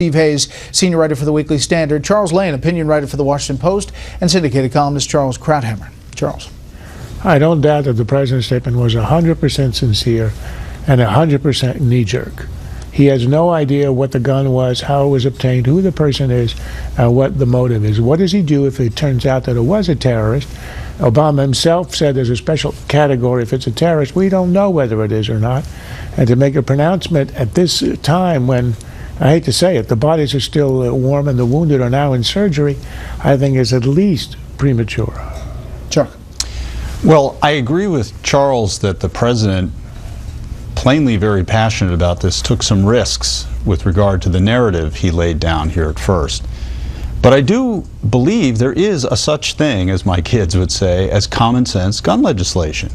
Steve Hayes, senior writer for the Weekly Standard, Charles Lane, opinion writer for the Washington Post, and syndicated columnist Charles Krauthammer. Charles. I don't doubt that the president's statement was 100% sincere and 100% knee-jerk. He has no idea what the gun was, how it was obtained, who the person is, what the motive is. What does he do if it turns out that it was a terrorist? Obama himself said there's a special category if it's a terrorist. We don't know whether it is or not. And to make a pronouncement at this time when, I hate to say it, the bodies are still warm and the wounded are now in surgery, I think is at least premature. Chuck. Well, I agree with Charles that the president, plainly very passionate about this, took some risks with regard to the narrative he laid down here at first. But I do believe there is a such thing, as my kids would say, as common sense gun legislation.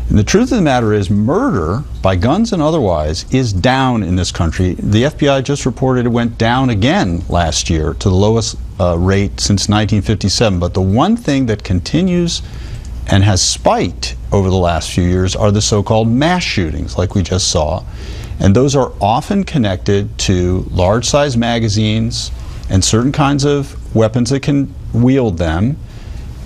And the truth of the matter is, murder, by guns and otherwise, is down in this country. The FBI just reported it went down again last year to the lowest rate since 1957. But the one thing that continues and has spiked over the last few years are the so-called mass shootings, like we just saw. And those are often connected to large-size magazines and certain kinds of weapons that can wield them.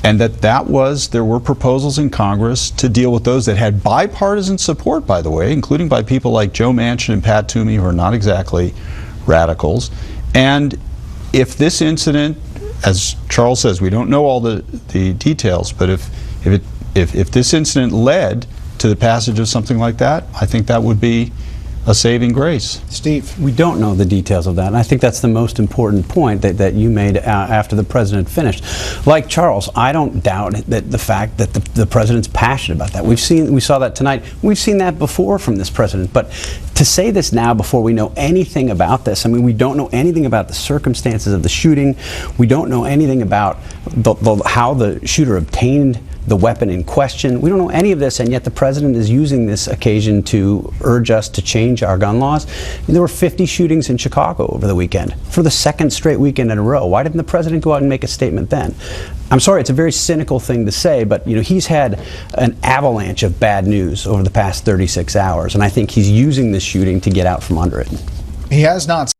And there were proposals in Congress to deal with those that had bipartisan support, by the way, including by people like Joe Manchin and Pat Toomey, who are not exactly radicals. And if this incident, as Charles says, we don't know all the details, but if this incident led to the passage of something like that, I think that would be a saving grace. Steve. We don't know the details of that, and I think that's the most important point that you made after the president finished. Like Charles, I don't doubt that the fact that the president's passionate about that. We saw that tonight. We've seen that before from this president, but to say this now before we know anything about this, I mean, we don't know anything about the circumstances of the shooting. We don't know anything about how the shooter obtained the weapon in question. We don't know any of this, and yet the president is using this occasion to urge us to change our gun laws. I mean, there were 50 shootings in Chicago over the weekend for the second straight weekend in a row. Why didn't the president go out and make a statement then? I'm sorry, it's a very cynical thing to say, but he's had an avalanche of bad news over the past 36 hours, and I think he's using this shooting to get out from under it. He has not